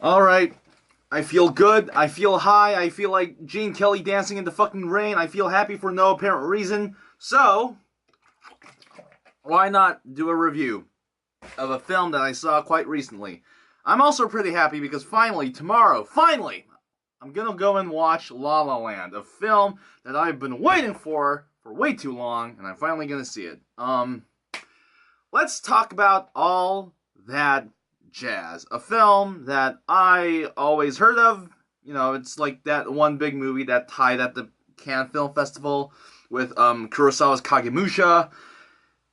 Alright, I feel good, I feel high, I feel like Gene Kelly dancing in the fucking rain, I feel happy for no apparent reason, so why not do a review of a film that I saw quite recently. I'm also pretty happy because finally, tomorrow, I'm gonna go and watch La La Land, a film that I've been waiting for way too long, and I'm finally gonna see it. Let's talk about All That Jazz, a film that I always heard of. You know, it's like that one big movie that tied at the Cannes Film Festival with Kurosawa's Kagemusha.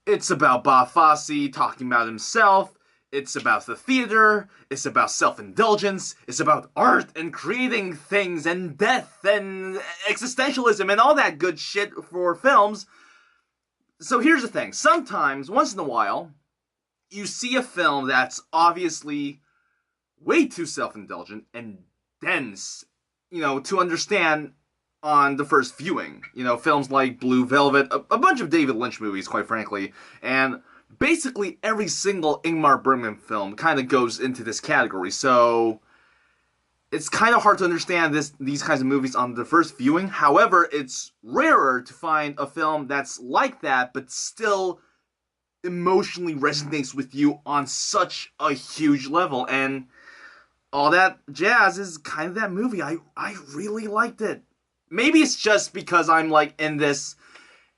It's about Bob Fosse talking about himself. It's about the theater. It's about self-indulgence. It's about art and creating things and death and existentialism and all that good shit for films. So here's the thing. Sometimes, once in a while, you see a film that's obviously way too self-indulgent and dense, to understand on the first viewing. Films like Blue Velvet, a bunch of David Lynch movies, quite frankly, and basically every single Ingmar Bergman film kind of goes into this category. So it's kind of hard to understand these kinds of movies on the first viewing. However, it's rarer to find a film that's like that, but still emotionally resonates with you on such a huge level. And All That Jazz is kind of that movie. I really liked it. Maybe it's just because I'm like in this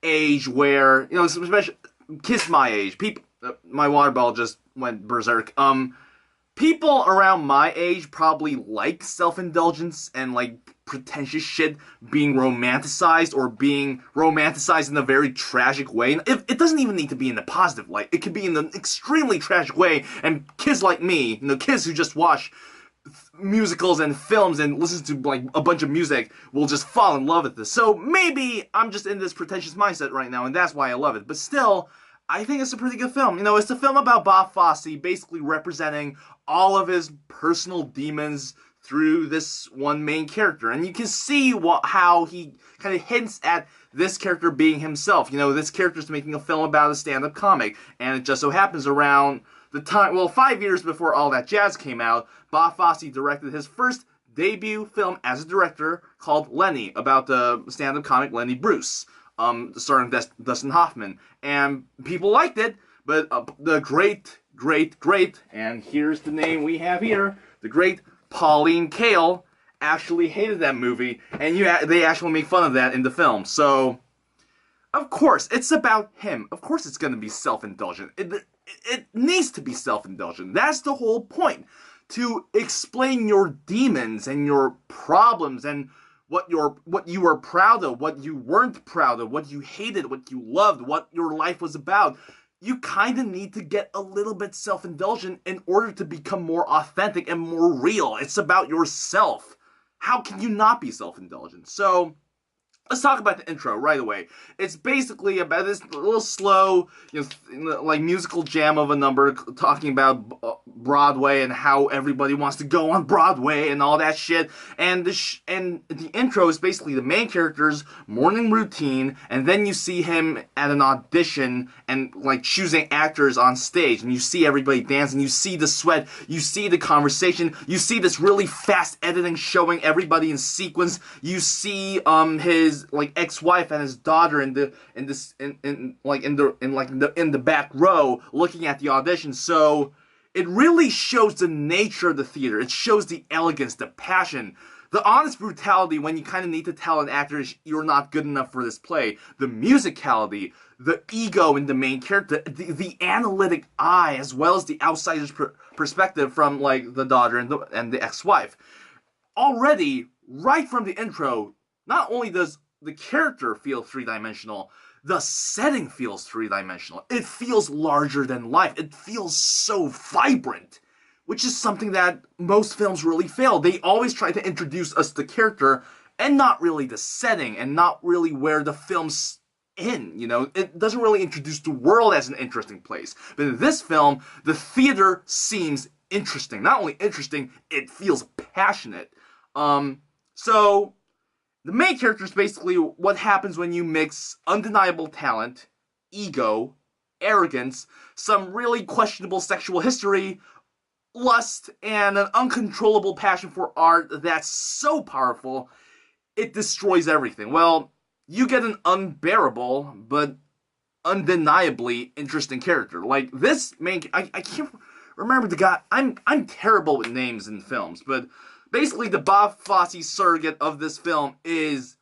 age where, especially kids my age, people, my water bottle just went berserk. People around my age probably like self-indulgence and like pretentious shit being romanticized or being romanticized in a very tragic way. It doesn't even need to be in a positive light. It could be in an extremely tragic way, and kids like me, kids who just watch musicals and films and listen to like a bunch of music will just fall in love with this. So maybe I'm just in this pretentious mindset right now, and that's why I love it. But still, I think it's a pretty good film. It's a film about Bob Fosse basically representing all of his personal demons through this one main character. And you can see how he kind of hints at this character being himself. This character's making a film about a stand-up comic, and it just so happens around the time, 5 years before All That Jazz came out, Bob Fosse directed his first debut film as a director called Lenny, about the stand-up comic Lenny Bruce, starring Dustin Hoffman. And people liked it, but the great, and here's the name we have here, the great Pauline Kael actually hated that movie, and they actually make fun of that in the film. So, of course, it's about him. Of course it's going to be self-indulgent. It needs to be self-indulgent. That's the whole point. To explain your demons and your problems and what you were proud of, what you weren't proud of, what you hated, what you loved, what your life was about. You kind of need to get a little bit self-indulgent in order to become more authentic and more real. It's about yourself. How can you not be self-indulgent? So, let's talk about the intro right away. It's basically about this little slow, like musical jam of a number talking about Broadway and how everybody wants to go on Broadway and all that shit. And the intro is basically the main character's morning routine, and then you see him at an audition and like choosing actors on stage, and you see everybody dancing, you see the sweat, you see the conversation, you see this really fast editing showing everybody in sequence, you see his like ex-wife and his daughter in the back row looking at the audition. So it really shows the nature of the theater. It shows the elegance, the passion, the honest brutality when you kind of need to tell an actor you're not good enough for this play, the musicality, the ego in the main character, the analytic eye, as well as the outsider's perspective from like the daughter and the ex-wife. Already, right from the intro, not only does the character feel three-dimensional, the setting feels three-dimensional. It feels larger than life. It feels so vibrant, which is something that most films really fail. They always try to introduce us to the character and not really the setting and not really where the film's in. It doesn't really introduce the world as an interesting place. But in this film, the theater seems interesting. Not only interesting, it feels passionate. So the main character is basically what happens when you mix undeniable talent, ego, arrogance, some really questionable sexual history, lust and an uncontrollable passion for art that's so powerful, it destroys everything. Well, you get an unbearable, but undeniably interesting character. Like this main, I can't remember the guy. I'm terrible with names in films, but basically the Bob Fosse surrogate of this film is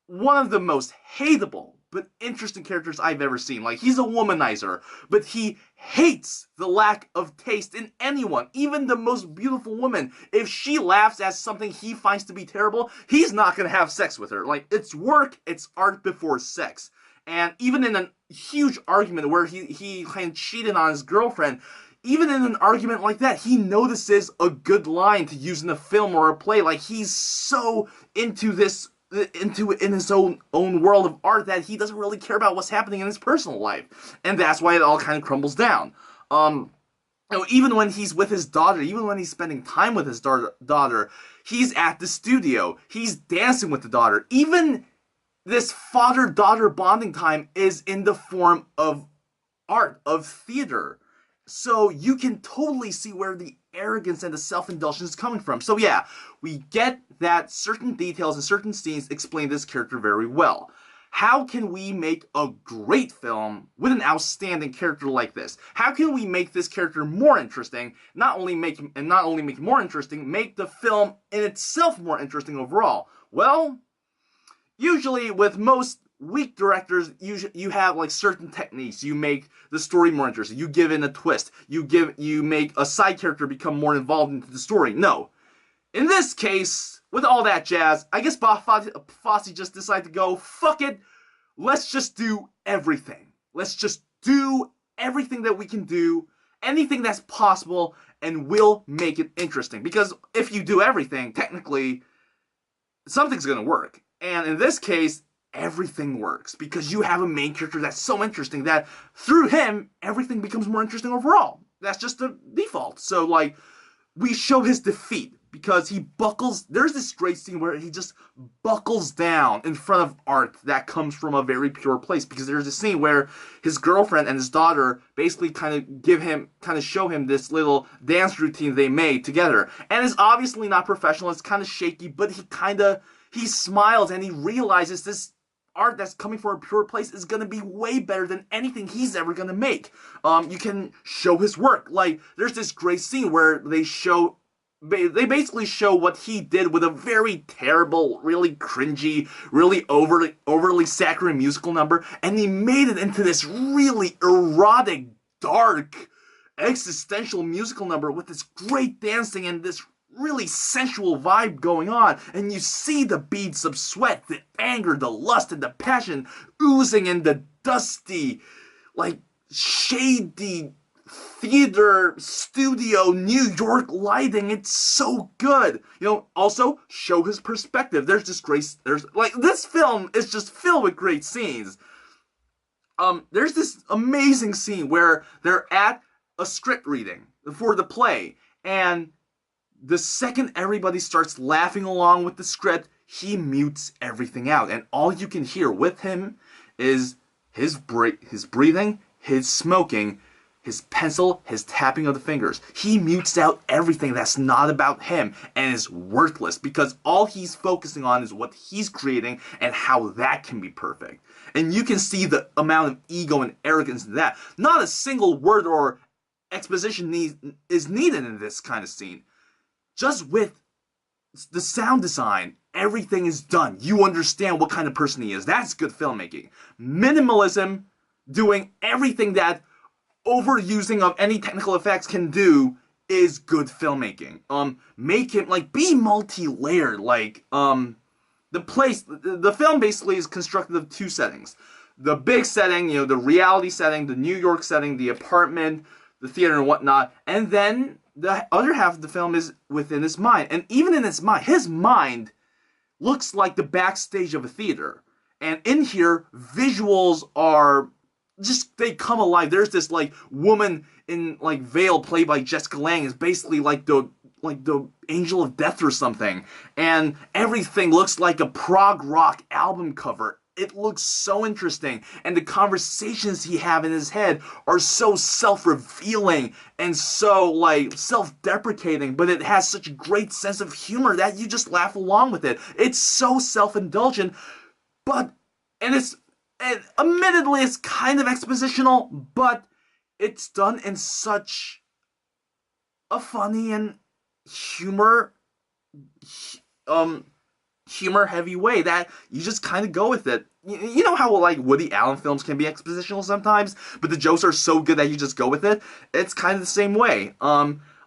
one of the most hateable but interesting characters I've ever seen. Like, he's a womanizer, but he hates the lack of taste in anyone, even the most beautiful woman. If she laughs at something he finds to be terrible, he's not gonna have sex with her. Like, it's work, it's art before sex. And even in a huge argument where he kind of cheated on his girlfriend, even in an argument like that, he notices a good line to use in a film or a play. Like, he's so into this, in his own world of art that he doesn't really care about what's happening in his personal life. And that's why it all kind of crumbles down. You know, even when he's with his daughter, even when he's spending time with his daughter, he's at the studio. He's dancing with the daughter. Even this father-daughter bonding time is in the form of art, of theater. So you can totally see where the arrogance and the self-indulgence is coming from. So yeah, we get that certain details and certain scenes explain this character very well. How can we make a great film with an outstanding character like this? How can we make this character more interesting? Not only make it more interesting, make the film in itself more interesting overall. Well, usually with most weak directors, you have like certain techniques. You make the story more interesting. You give in a twist. You make a side character become more involved into the story. No. In this case, with all that jazz, I guess Bob Fosse just decided to go, fuck it, let's just do everything. Let's just do everything that we can do, anything that's possible, and we'll make it interesting. Because if you do everything, technically, something's gonna work. And in this case, everything works because you have a main character that's so interesting that through him, everything becomes more interesting overall. That's just the default. So, like, we show his defeat because he buckles. There's this great scene where he just buckles down in front of art that comes from a very pure place. Because there's a scene where his girlfriend and his daughter basically kind of show him this little dance routine they made together. And it's obviously not professional. It's kind of shaky, but he smiles and he realizes this art that's coming from a pure place is going to be way better than anything he's ever going to make. You can show his work. Like, there's this great scene where they basically show what he did with a very terrible, really cringy, really overly saccharine musical number, and he made it into this really erotic, dark, existential musical number with this great dancing and this really sensual vibe going on, and you see the beads of sweat, the anger, the lust, and the passion oozing in the dusty, like, shady theater studio New York lighting. It's so good. You know, also show his perspective. This film is just filled with great scenes. There's this amazing scene where they're at a script reading for the play, and the second everybody starts laughing along with the script, he mutes everything out. And all you can hear with him is his breathing, his smoking, his pencil, his tapping of the fingers. He mutes out everything that's not about him and is worthless because all he's focusing on is what he's creating and how that can be perfect. And you can see the amount of ego and arrogance in that. Not a single word or exposition is needed in this kind of scene. Just with the sound design, everything is done. You understand what kind of person he is. That's good filmmaking. Minimalism, doing everything that overusing of any technical effects can do, is good filmmaking. Make him, like, be multi-layered. Like, the film basically is constructed of two settings. The big setting, you know, the reality setting, the New York setting, the apartment, the theater and whatnot, and then the other half of the film is within his mind. And even in his mind looks like the backstage of a theater. And in here, visuals are just, they come alive. There's this, like, woman in, like, veil played by Jessica Lange is basically like the angel of death or something. And everything looks like a prog rock album cover. it looks so interesting, and the conversations he have in his head are so self-revealing and so like self-deprecating, but it has such a great sense of humor that you just laugh along with it. It's so self-indulgent, but and admittedly it's kind of expositional, but it's done in such a funny and humor um humor heavy way that you just kind of go with it. You know how like Woody Allen films can be expositional sometimes, but the jokes are so good that you just go with it? It's kind of the same way.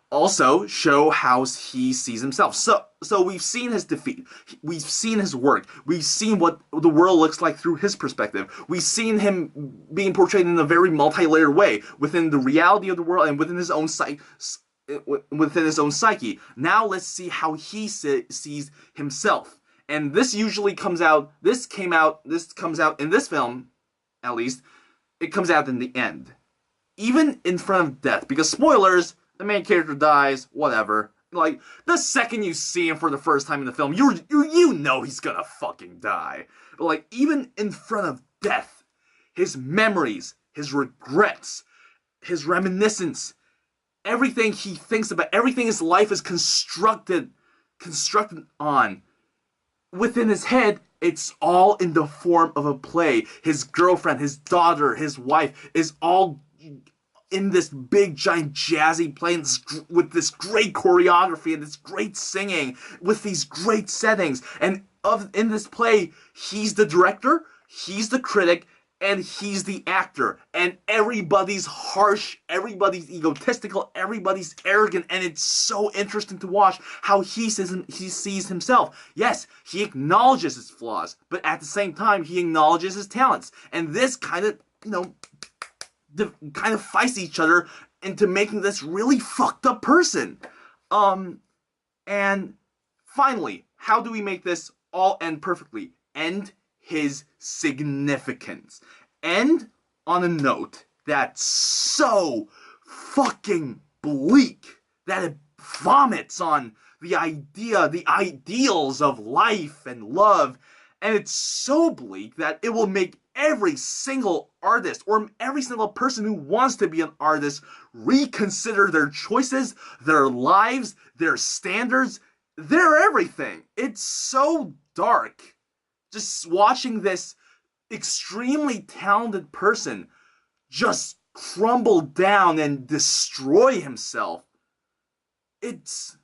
Also show how he sees himself. So we've seen his defeat. We've seen his work. We've seen what the world looks like through his perspective. We've seen him being portrayed in a very multi-layered way within the reality of the world and within his own psyche. Now let's see how he sees himself. And this usually comes out in this film, at least, it comes out in the end. Even in front of death. Because spoilers, the main character dies, whatever. Like, the second you see him for the first time in the film, you know he's gonna fucking die. But like, even in front of death, his memories, his regrets, his reminiscence, everything he thinks about, everything his life is constructed on, within his head, it's all in the form of a play. His girlfriend, his daughter, his wife is all in this big, giant, jazzy play with this great choreography and this great singing, with these great settings. And in this play, he's the director, he's the critic, and he's the actor. And everybody's harsh, everybody's egotistical, everybody's arrogant, and it's so interesting to watch how he sees himself. Yes, he acknowledges his flaws, but at the same time, he acknowledges his talents. And this kind of, kind of fights each other into making this really fucked up person. And finally, how do we make this all end perfectly? End his significance. End on a note that's so fucking bleak that it vomits on the ideals of life and love, and it's so bleak that it will make every single artist or every single person who wants to be an artist reconsider their choices, their lives, their standards, their everything. It's so dark. Just watching this extremely talented person just crumble down and destroy himself. This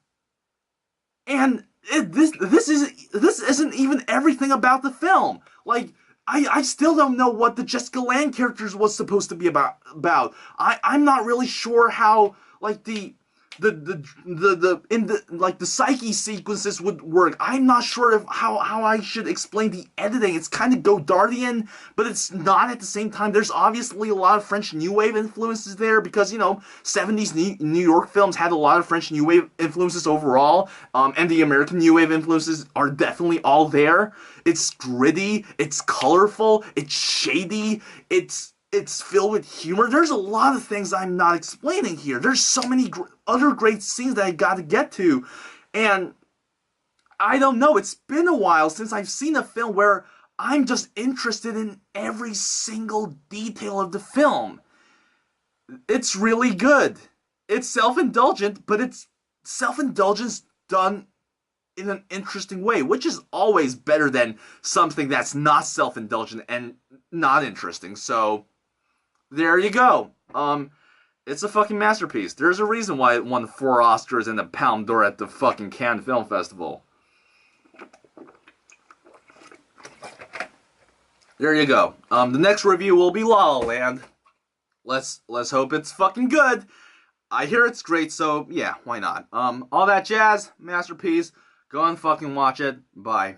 isn't even everything about the film. Like, I still don't know what the Jessica Lange characters was supposed to be about. I'm not really sure how like the psyche sequences would work. I'm not sure how I should explain the editing. It's kind of Godardian, but it's not at the same time. There's obviously a lot of French New Wave influences there because, 70s New York films had a lot of French New Wave influences overall, and the American New Wave influences are definitely all there. It's gritty, it's colorful, it's shady, it's filled with humor. There's a lot of things I'm not explaining here. There's so many other great scenes that I got to get to. And I don't know, it's been a while since I've seen a film where I'm just interested in every single detail of the film. It's really good. It's self-indulgent, but it's self-indulgence done in an interesting way, which is always better than something that's not self-indulgent and not interesting. So there you go. It's a fucking masterpiece. There's a reason why it won 4 Oscars and a Palme d'Or at the fucking Cannes Film Festival. There you go. The next review will be La La Land. Let's hope it's fucking good. I hear it's great, so yeah, why not? All that jazz, masterpiece. Go and fucking watch it. Bye.